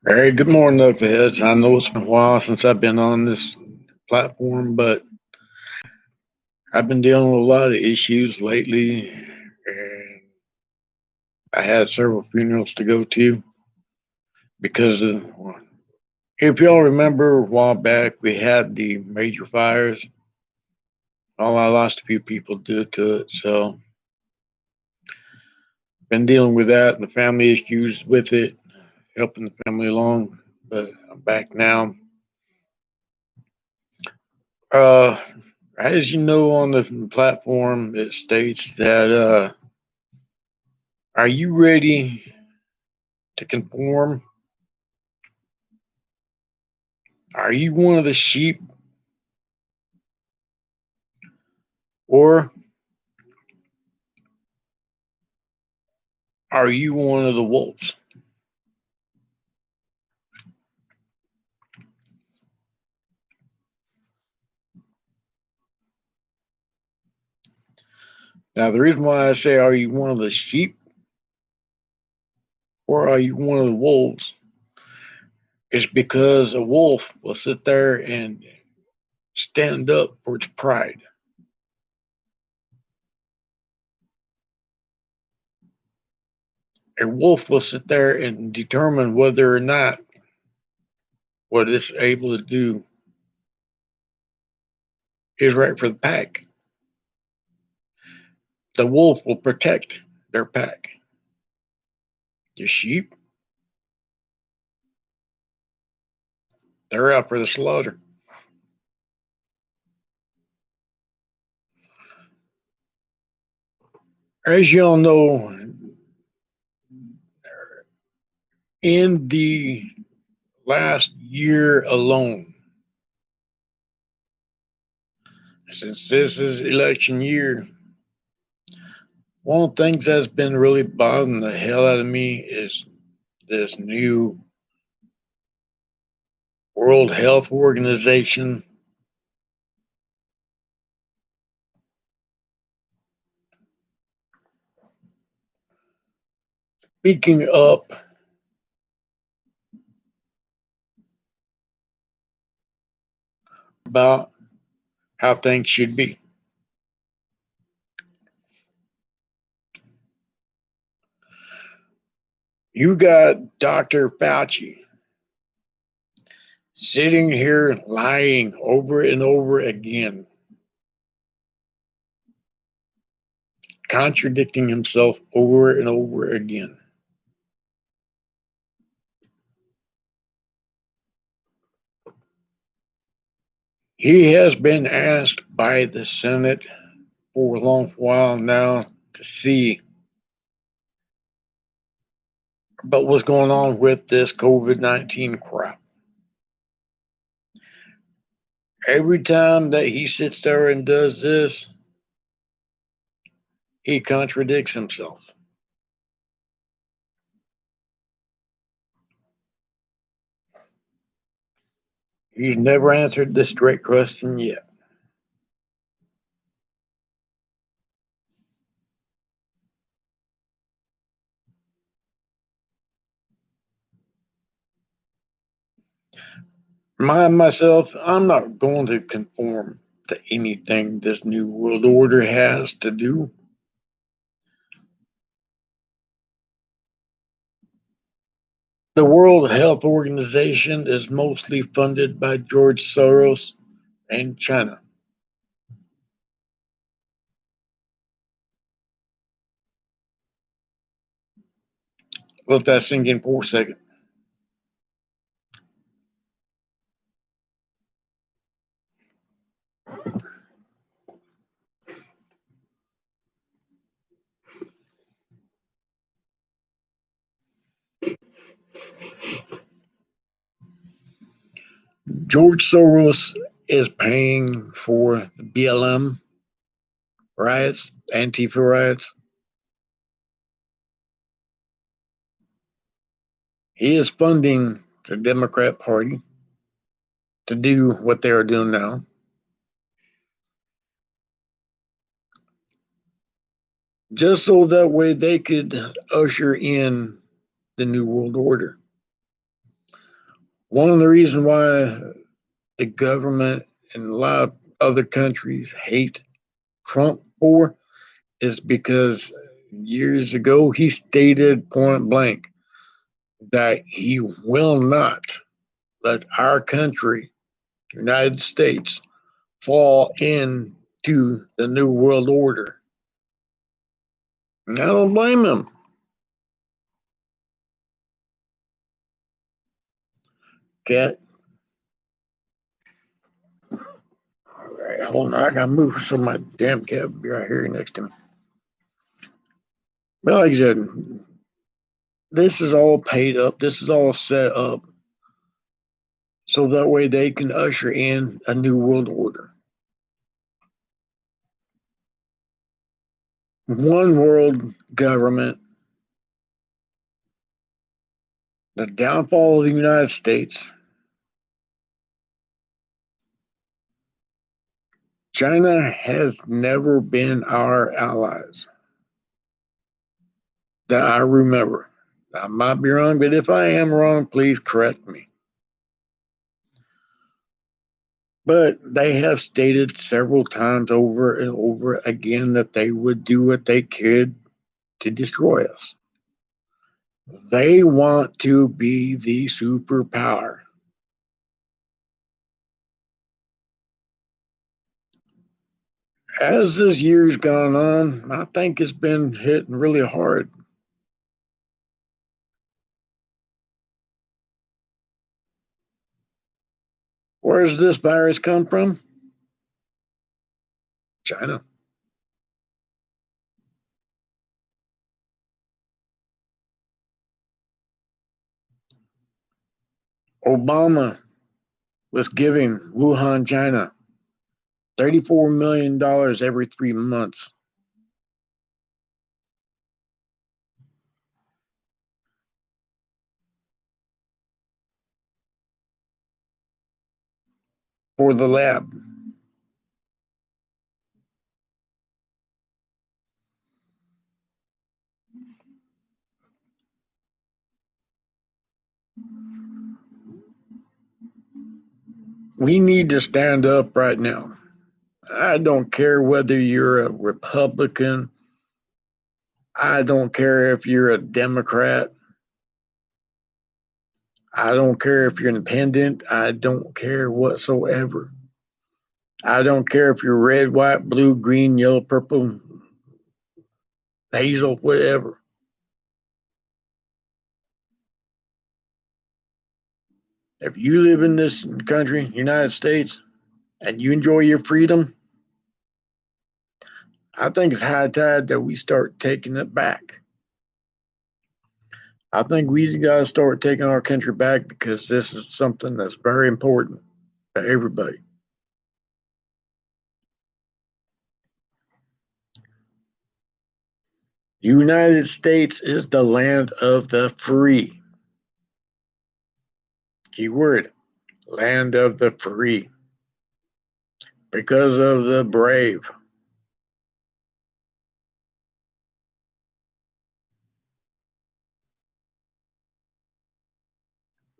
Hey, good morning, Knuckleheads. I know it's been a while since I've been on this platform, but I've been dealing with a lot of issues lately, and I had several funerals to go to because if y'all remember a while back, we had the major fires. Oh, I lost a few people due to it, so been dealing with that and the family issues with it, helping the family along. But I'm back now. Uh, as you know, on the platform, it states that are you ready to conform? Are you one of the sheep or are you one of the wolves? Now, the reason why I say are you one of the sheep or are you one of the wolves is because a wolf will sit there and stand up for its pride. A wolf will sit there and determine whether or not what it's able to do is right for the pack. The wolf will protect their pack. The sheep, they're out for the slaughter. As you all know, in the last year alone, since this is election year, one of the things that's been really bothering the hell out of me is this new World Health Organization speaking up about how things should be. You got Dr. Fauci sitting here lying over and over again, contradicting himself over and over again. He has been asked by the Senate for a long while now to see about what's going on with this COVID-19 crap. Every time that he sits there and does this, he contradicts himself. He's never answered the straight question yet. Myself, I'm not going to conform to anything this new world order has to do. The World Health Organization is mostly funded by George Soros and China. Let that sink in for a second. George Soros is paying for the BLM riots, Antifa riots. He is funding the Democrat Party to do what they are doing now. just so that way they could usher in the New World Order. One of the reasons why the government and a lot of other countries hate Trump for is because years ago he stated point blank that he will not let our country, United States, fall into the New World Order. And I don't blame him. Cat. All right, hold on. I gotta move so my damn cat will be right here next to me. But like I said, this is all paid up. This is all set up so that way they can usher in a new world order. One world government, the downfall of the United States. China has never been our allies that I remember. I might be wrong, but if I am wrong, please correct me. But they have stated several times over and over again that they would do what they could to destroy us. They want to be the superpower. As this year's gone on, I think it's been hitting really hard. Where does this virus come from? China. Obama was giving Wuhan, China, $34 million every 3 months. For the lab. We need to stand up right now. I don't care whether you're a Republican. I don't care if you're a Democrat. I don't care if you're independent. I don't care whatsoever. I don't care if you're red, white, blue, green, yellow, purple, hazel, whatever. If you live in this country, United States, and you enjoy your freedom, I think it's high time that we start taking it back. I think we got to start taking our country back because this is something that's very important to everybody. The United States is the land of the free. Keyword, land of the free. Because of the brave.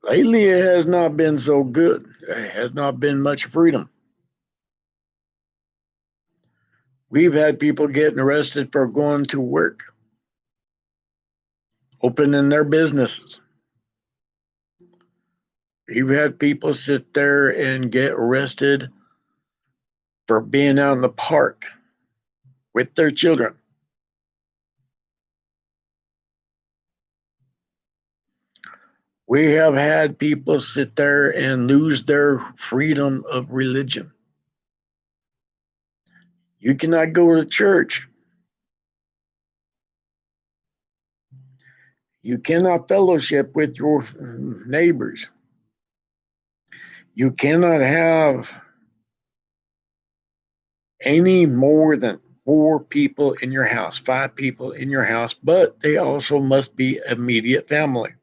Lately, it has not been so good. There has not been much freedom. We've had people getting arrested for going to work, opening their businesses. We've had people sit there and get arrested for being out in the park with their children. We have had people sit there and lose their freedom of religion. You cannot go to church. You cannot fellowship with your neighbors. You cannot have any more than 4 people in your house, 5 people in your house, but they also must be immediate family.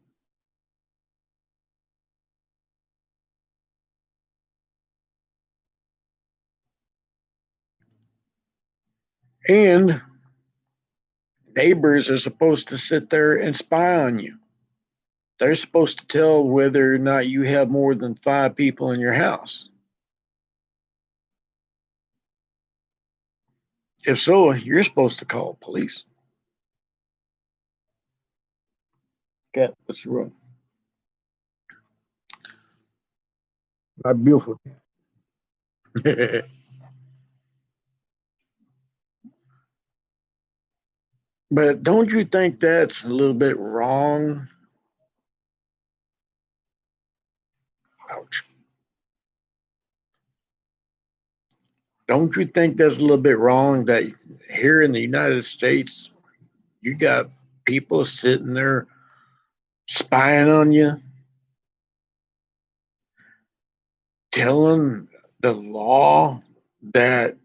And Neighbors are supposed to sit there and spy on you. They're supposed to tell whether or not you have more than 5 people in your house. If so, you're supposed to call police. Okay, what's wrong? My beautiful. But don't you think that's a little bit wrong? Ouch. Don't you think that's a little bit wrong that here in the United States, you got people sitting there spying on you, telling the law that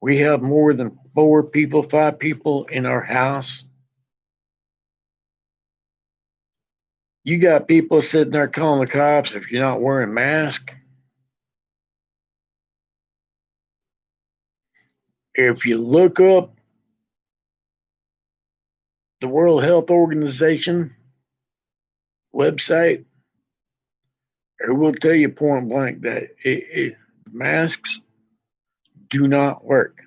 we have more than 4 people, 5 people in our house? You got people sitting there calling the cops if you're not wearing a mask. If you look up the World Health Organization website, it will tell you point blank that masks do not work.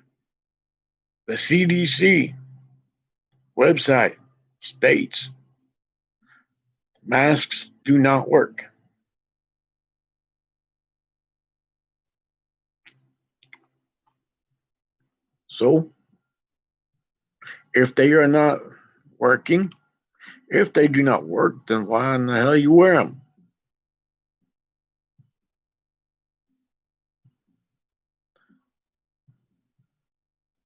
The CDC website states masks do not work. So, if they are not working, if they do not work, then why in the hell you wear them?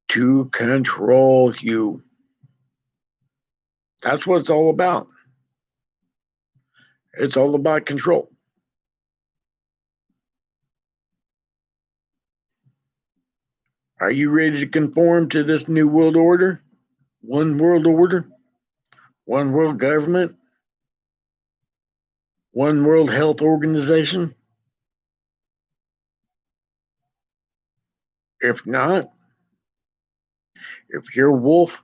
To control you. That's what it's all about. It's all about control. Are you ready to conform to this new world order? One world order? One world government? One world health organization? If not, if you're a wolf,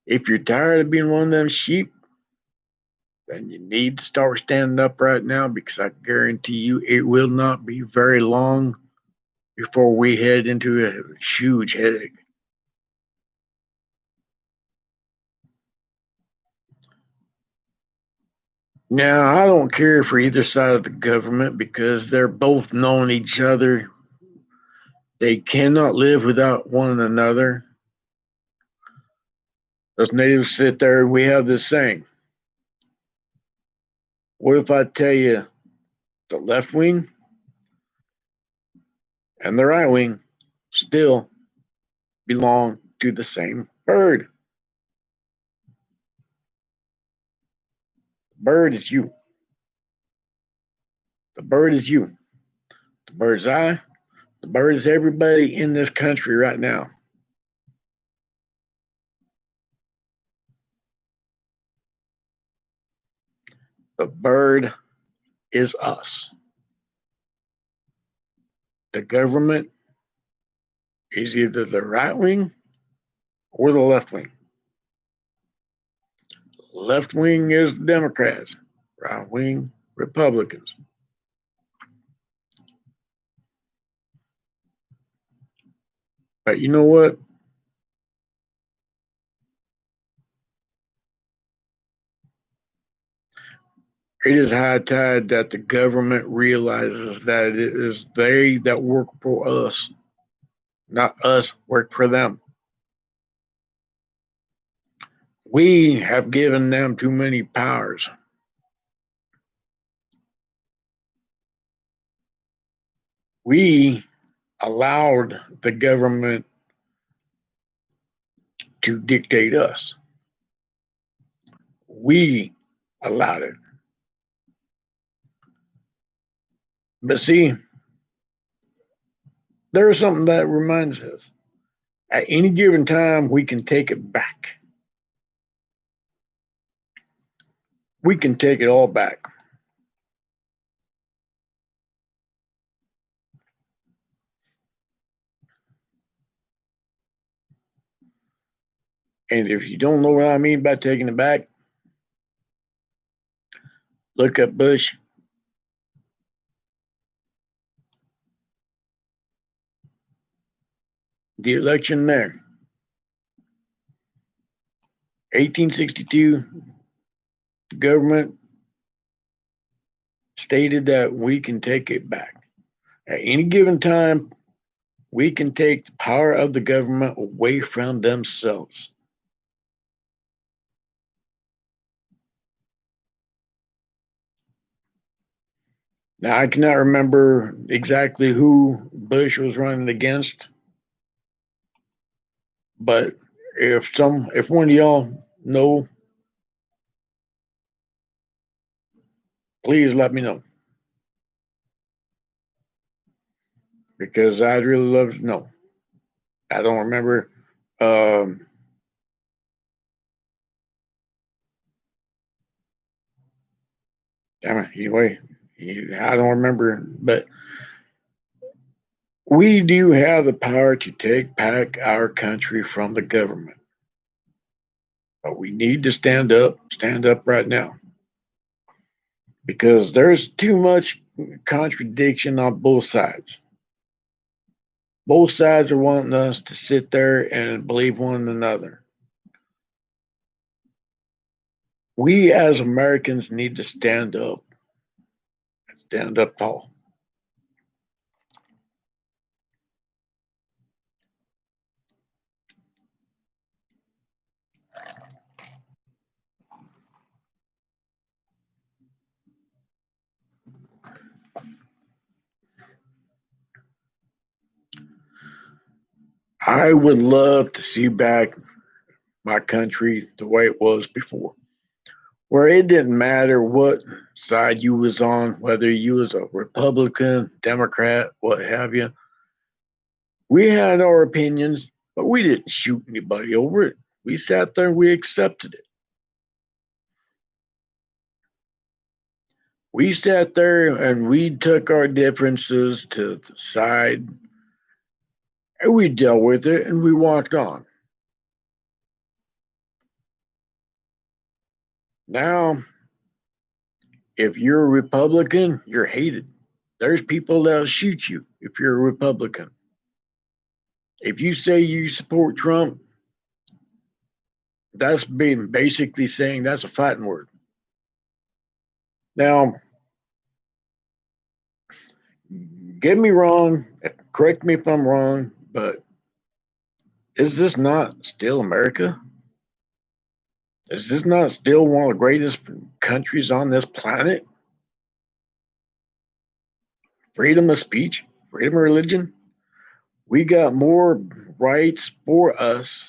if you're tired of being one of them sheep, then you need to start standing up right now, because I guarantee you it will not be very long before we head into a huge headache. Now, I don't care for either side of the government because they're both knowing each other. They cannot live without one another. Us natives sit there and we have this saying. What if I tell you the left wing and the right wing still belong to the same bird? The bird is you. The bird is you. The bird's eye. The bird is everybody in this country right now. The bird is us. The government is either the right wing or the left wing. Left wing is the Democrats, right wing, Republicans. But you know what? It is high tide that the government realizes that it is they that work for us, not us work for them. We have given them too many powers. We allowed the government to dictate us. We allowed it. But see, there's something that reminds us. At any given time, we can take it back. We can take it all back. And if you don't know what I mean by taking it back, look up Bush. The election there, 1862, the government stated that we can take it back. At any given time, we can take the power of the government away from themselves. Now, I cannot remember exactly who Bush was running against, but if one of y'all know, please let me know, because I'd really love to know. I don't remember. Um, anyway, I don't remember, but we do have the power to take back our country from the government. But we need to stand up right now, because there's too much contradiction on both sides. Both sides are wanting us to sit there and believe one another. We as Americans need to stand up tall. I would love to see back my country the way it was before, where it didn't matter what side you was on, whether you was a Republican, Democrat, what have you. We had our opinions, but we didn't shoot anybody over it. We sat there and we accepted it. We sat there and we took our differences to the side and we dealt with it and we walked on. Now, if you're a Republican, you're hated. There's people that'll shoot you if you're a Republican. If you say you support Trump, that's being basically saying that's a fighting word. Now, get me wrong, correct me if I'm wrong, but is this not still America? Is this not still one of the greatest countries on this planet? Freedom of speech, freedom of religion. We got more rights for us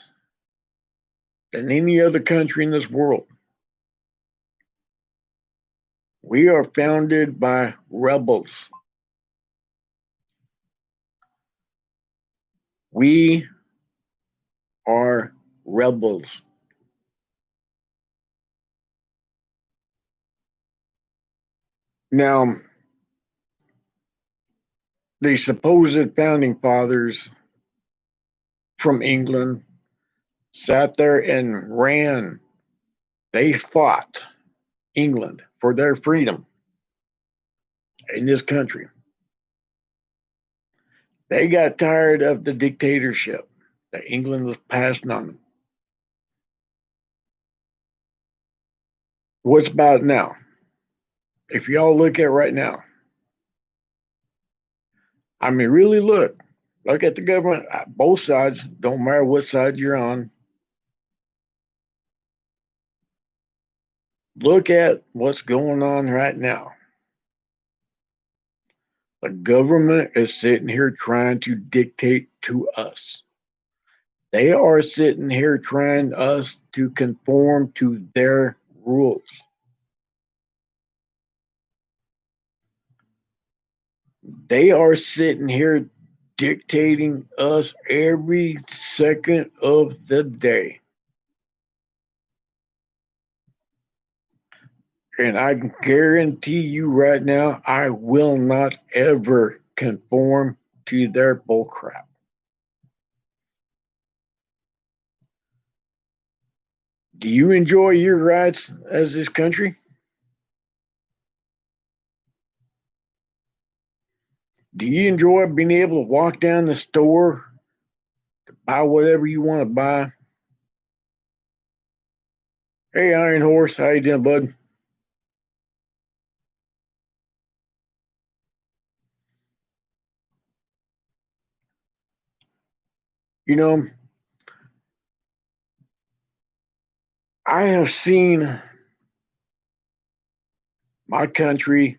than any other country in this world. We are founded by rebels. We are rebels. Now, the supposed founding fathers from England sat there and ran. They fought England for their freedom in this country. They got tired of the dictatorship that England was passing on them. What's about now? If y'all look at right now, I mean, really look at the government, both sides, don't matter what side you're on. Look at what's going on right now. The government is sitting here trying to dictate to us. They are sitting here trying us to conform to their rules. They are sitting here dictating us every second of the day. And I can guarantee you right now, I will not ever conform to their bullcrap. Do you enjoy your rights as this country? Do you enjoy being able to walk down the store, buy whatever you want to buy? Hey, Iron Horse, how you doing, bud? You know, I have seen my country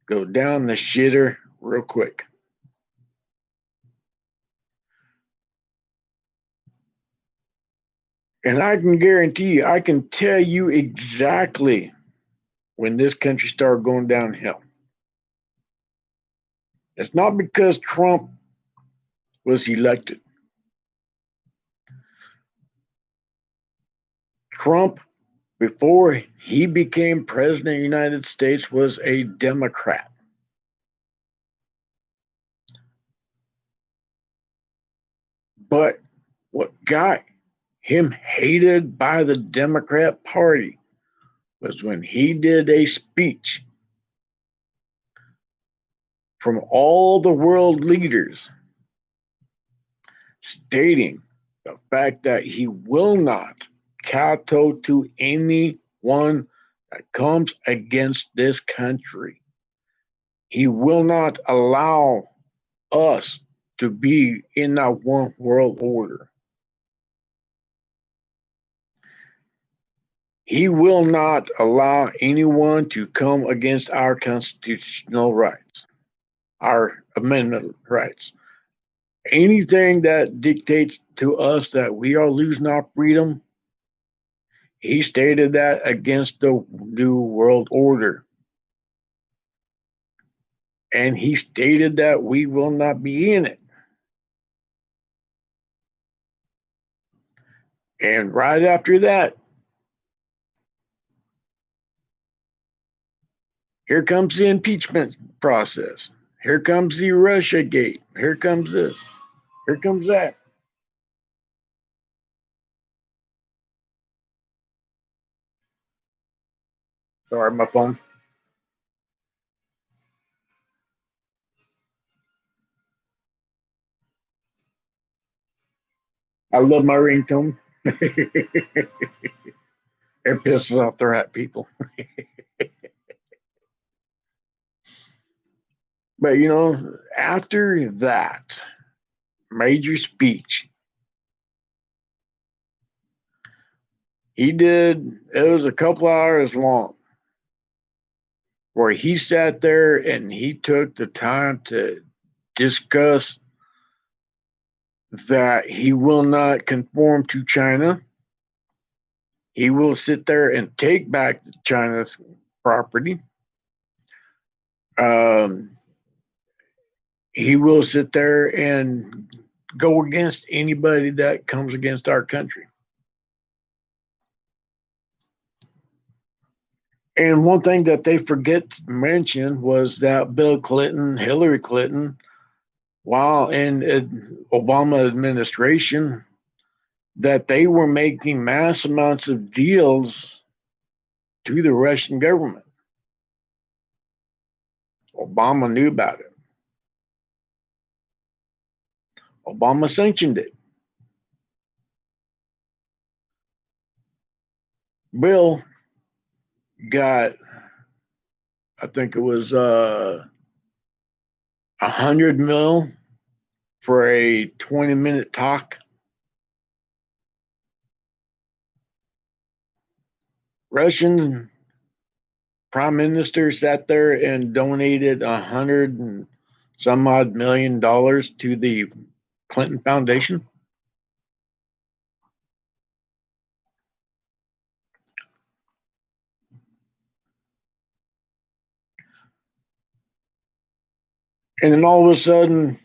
go down the shitter real quick. And I can guarantee you, I can tell you exactly when this country started going downhill. It's not because Trump was elected. Trump, before he became president of the United States, was a Democrat. But what got him hated by the Democrat Party was when he did a speech from all the world leaders stating the fact that he will not kowtow to anyone that comes against this country. He will not allow us to be in that one world order. He will not allow anyone to come against our constitutional rights, our amendment rights. Anything that dictates to us that we are losing our freedom, he stated that against the New World Order. And he stated that we will not be in it. And right after that, here comes the impeachment process. Here comes the Russia gate. Here comes this. Here comes that. Sorry, my phone. I love my ringtone. It pisses off the right people. But after that major speech, he did, it was a couple hours long, where he sat there and he took the time to discuss that he will not conform to China. He will sit there and take back China's property. Um, he will sit there and go against anybody that comes against our country. And one thing that they forget to mention was that Bill Clinton, Hillary Clinton, while in Obama administration, that they were making mass amounts of deals to the Russian government. Obama knew about it. Obama sanctioned it. Bill got, I think it was 100 mil for a 20-minute talk. Russian prime minister sat there and donated 100 and some odd $1 million to the Clinton Foundation. And then all of a sudden,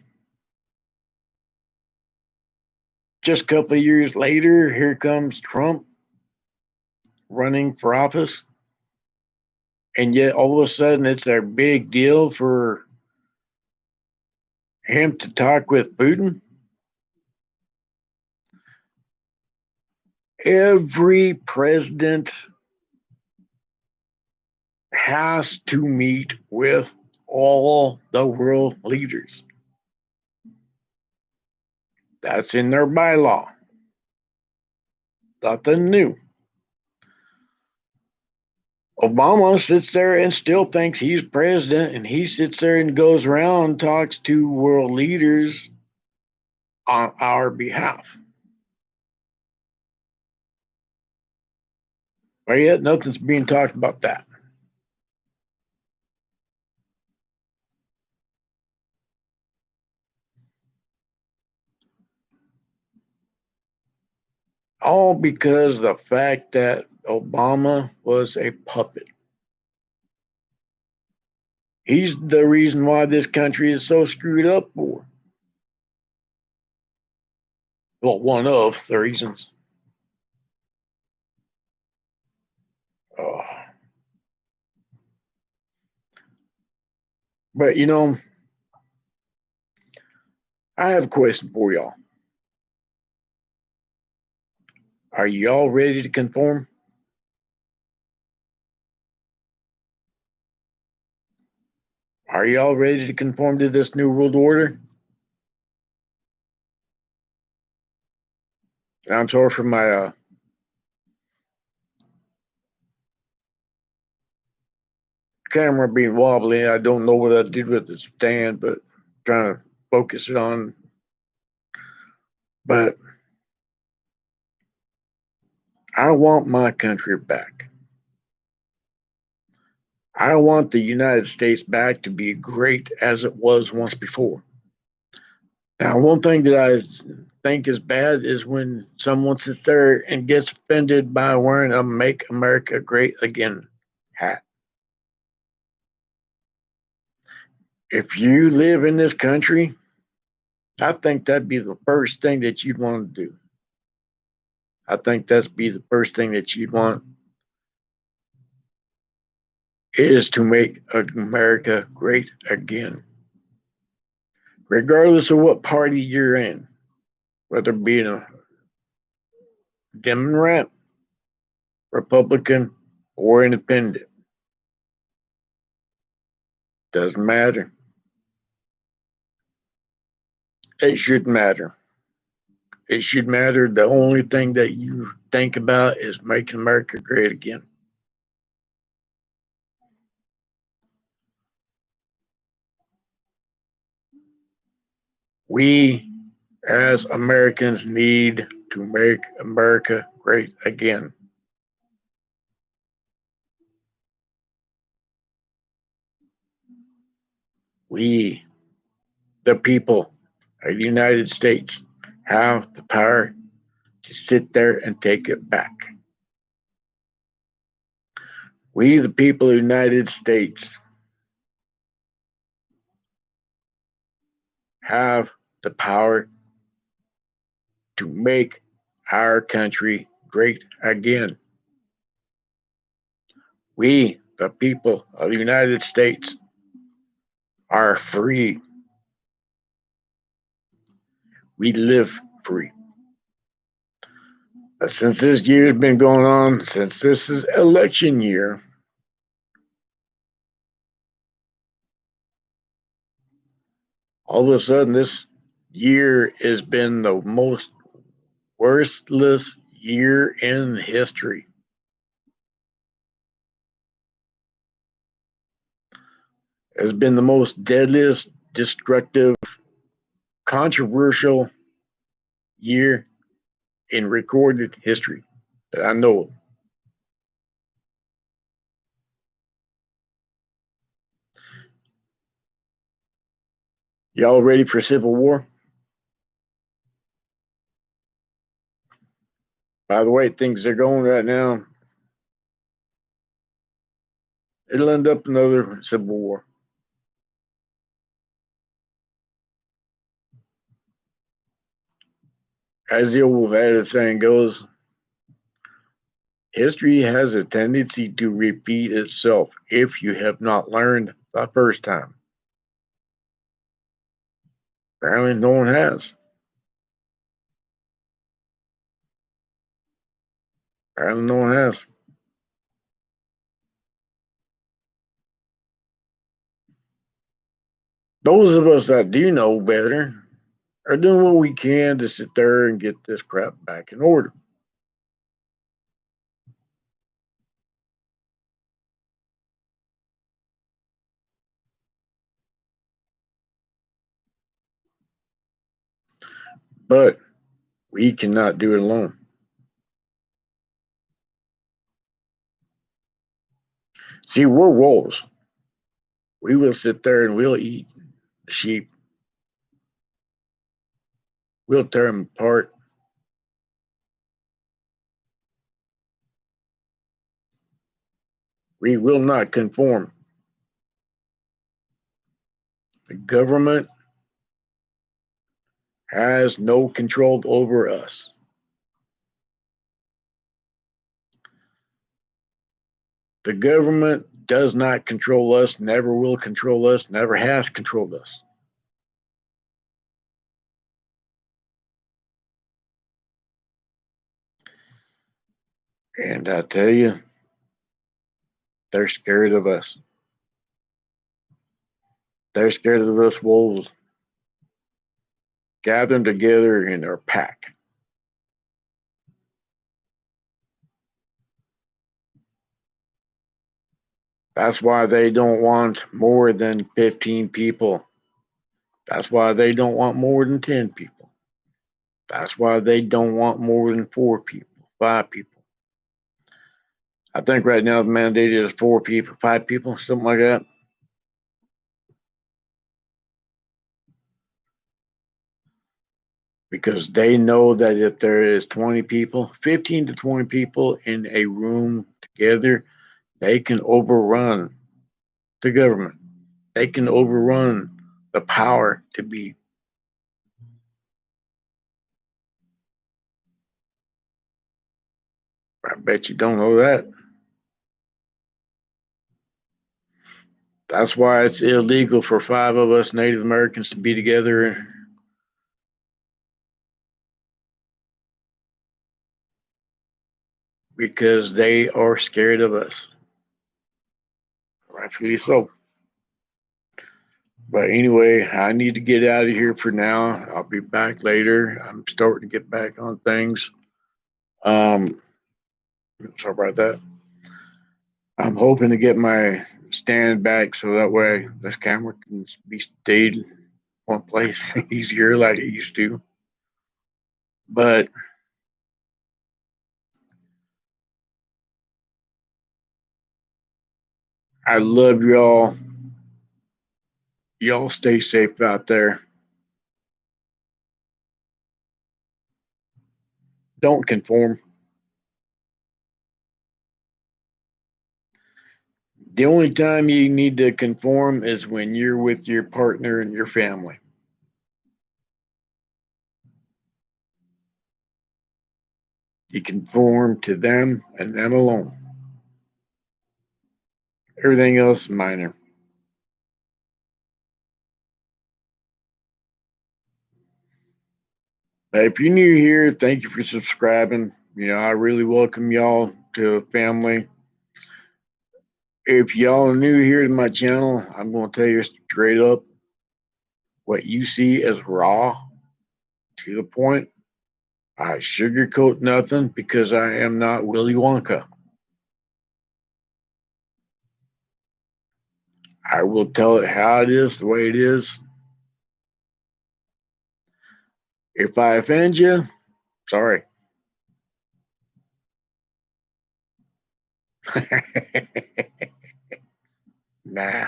just a couple of years later, here comes Trump running for office. And yet all of a sudden it's a big deal for him to talk with Putin. Every president has to meet with all the world leaders. That's in their bylaw. Nothing new. Obama sits there and still thinks he's president, and he sits there and goes around and talks to world leaders on our behalf. But yet, nothing's being talked about that. All because of the fact that Obama was a puppet. He's the reason why this country is so screwed up for. Well, one of the reasons. Oh. But I have a question for y'all. Are y'all ready to conform? Are y'all ready to conform to this new world order? I'm sorry for my camera being wobbly. I don't know what I did with the stand, but I'm trying to focus it on. But I want my country back. I want the United States back to be great as it was once before. Now, one thing that I think is bad is when someone sits there and gets offended by wearing a Make America Great Again hat. If you live in this country, I think that'd be the first thing that you'd want to do. I think that's be the first thing that you'd want is to make America great again. Regardless of what party you're in, whether it be a Democrat, Republican, or Independent. Doesn't matter. It should matter. It should matter. The only thing that you think about is making America great again. We as Americans need to make America great again. We, the people of the United States, have the power to sit there and take it back. We, the people of the United States, have the power to make our country great again. We, the people of the United States, are free. We live free. But since this year has been going on, since this is election year, all of a sudden this year has been the most worthless year in history. It's been the most deadliest, destructive, controversial year in recorded history that I know of. Y'all ready for civil war? By the way, things are going right now, it'll end up another civil war. As the old adage saying goes, history has a tendency to repeat itself if you have not learned the first time. Apparently, no one has. Apparently no one has. Those of us that do know better are doing what we can to sit there and get this crap back in order. But we cannot do it alone. See, we're wolves. We will sit there and we'll eat the sheep. We'll tear them apart. We will not conform. The government has no control over us. The government does not control us, never will control us, never has controlled us. And I tell you, they're scared of us. They're scared of us wolves gathering together in their pack. That's why they don't want more than 15 people. That's why they don't want more than 10 people. That's why they don't want more than 4 people, 5 people. I think right now the mandate is 4 people, 5 people, something like that. Because they know that if there is 20 people, 15 to 20 people in a room together, they can overrun the government. They can overrun the power to be. I bet you don't know that. That's why it's illegal for 5 of us Native Americans to be together, because they are scared of us. Rightfully so. But anyway, I need to get out of here for now. I'll be back later. I'm starting to get back on things. Um, sorry about that. I'm hoping to get my stand back so that way this camera can be stayed one place easier like it used to. But I love y'all. Y'all stay safe out there. Don't conform. The only time you need to conform is when you're with your partner and your family. You conform to them and them alone. Everything else is minor. But if you're new here, thank you for subscribing. I really welcome y'all to family. If y'all are new here to my channel, I'm going to tell you straight up, what you see is raw, to the point. I sugarcoat nothing because I am not Willy Wonka. I will tell it how it is, the way it is. If I offend you, sorry. Nah,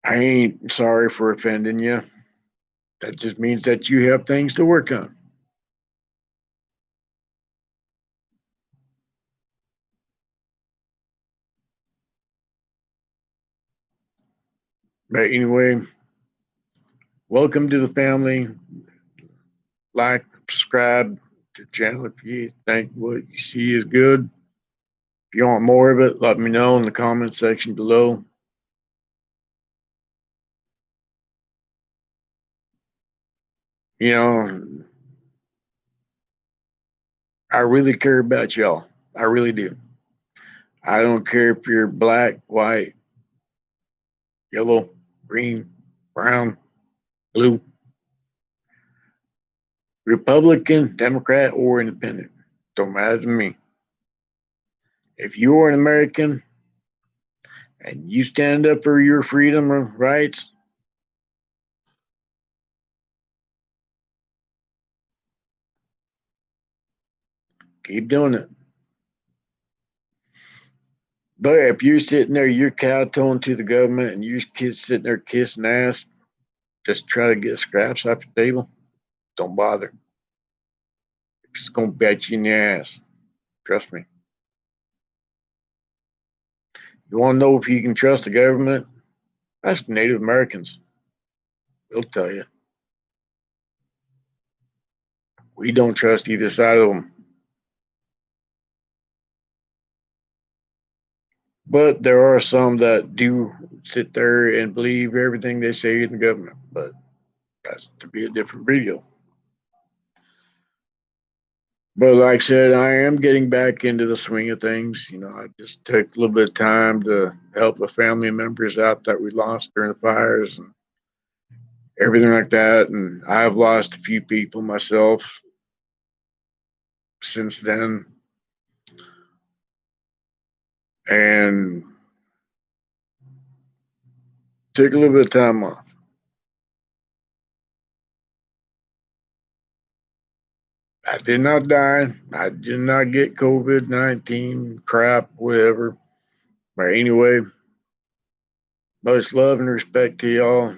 I ain't sorry for offending you. That just means that you have things to work on. But anyway, welcome to the family. Like, subscribe to the channel if you think what you see is good. If you want more of it, let me know in the comment section below. You know, I really care about y'all. I really do. I don't care if you're black, white, yellow, green, brown, blue, Republican, Democrat, or Independent. Don't matter to me. If you're an American and you stand up for your freedom and rights, keep doing it. But if you're sitting there, you're kowtowing to the government and you're sitting there kissing ass, just try to get scraps off the table, don't bother. It's going to bite you in the ass. Trust me. You want to know if you can trust the government? Ask Native Americans. They'll tell you. We don't trust either side of them. But there are some that do sit there and believe everything they say in the government. But that's to be a different video. But like I said, I am getting back into the swing of things. I just took a little bit of time to help the family members out that we lost during the fires and everything like that. And I've lost a few people myself since then. And took a little bit of time off. I did not die. I did not get COVID-19 crap, whatever. But anyway, much love and respect to y'all.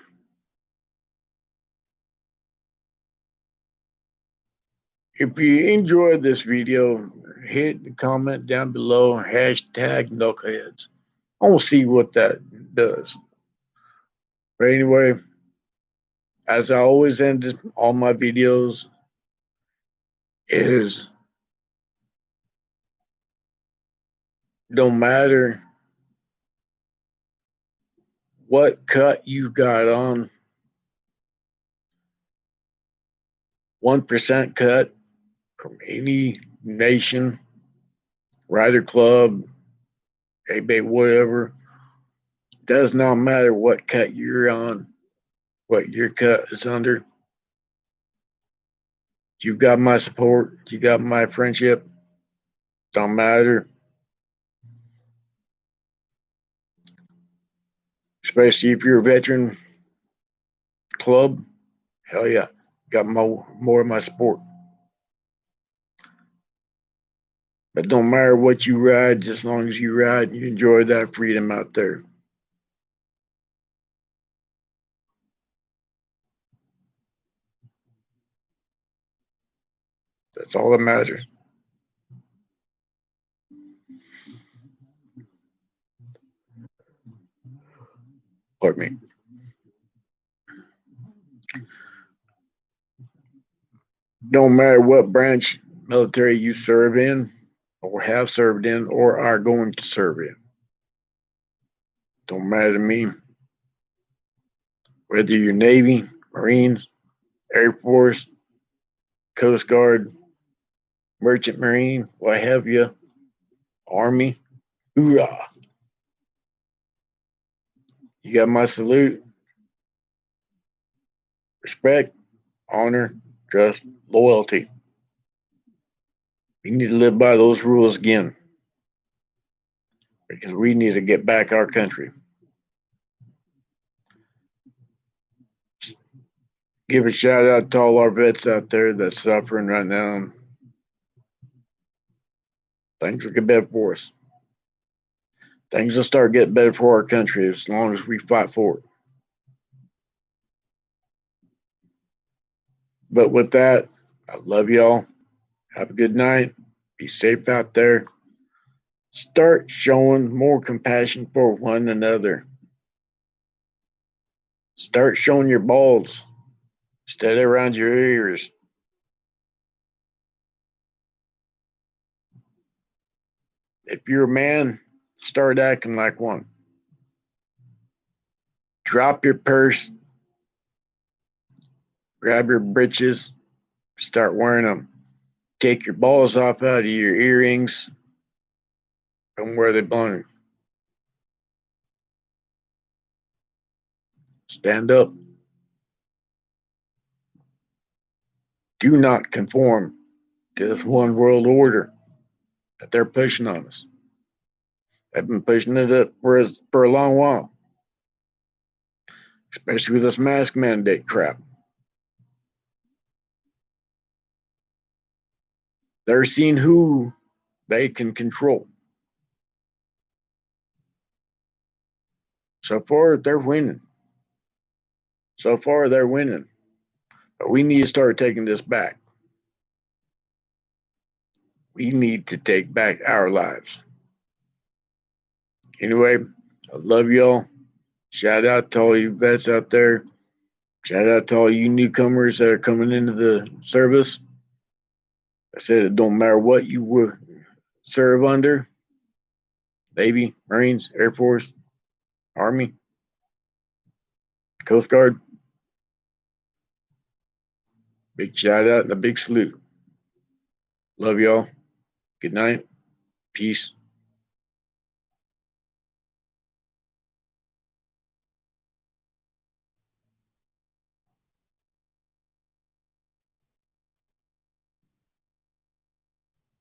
If you enjoyed this video, hit the comment down below, hashtag knuckleheads. I want to see what that does. But anyway, as I always end all my videos, is don't matter what cut you got on, 1% cut from any nation, Rider Club, A-Bay, whatever, does not matter what cut you're on, what your cut is under. You got my support. You got my friendship. Don't matter. Especially if you're a veteran club. Hell yeah. Got more of my support. But don't matter what you ride, just as long as you ride and you enjoy that freedom out there. That's all that matters. Pardon me. Don't matter what branch military you serve in, or have served in, or are going to serve in. Don't matter to me. Whether you're Navy, Marines, Air Force, Coast Guard, Merchant Marine, what have you, Army, hoorah. You got my salute, respect, honor, trust, loyalty. We need to live by those rules again because we need to get back our country. Give a shout out to all our vets out there that's suffering right now. Things will get better for us. Things will start getting better for our country as long as we fight for it. But with that, I love y'all. Have a good night. Be safe out there. Start showing more compassion for one another. Start showing your balls instead of around your ears. If you're a man, start acting like one. Drop your purse, grab your breeches, start wearing them. take your balls off out of your earrings from where they belong. Stand up. Do not conform to this one world order that they're pushing on us. They've been pushing it up for a long while, especially with this mask mandate crap. They're seeing who they can control. So far, they're winning. But we need to start taking this back. We need to take back our lives. Anyway, I love y'all. Shout out to all you vets out there. Shout out to all you newcomers that are coming into the service. I said it don't matter what you would serve under. Navy, Marines, Air Force, Army, Coast Guard. Big shout out and a big salute. Love y'all. Good night. Peace.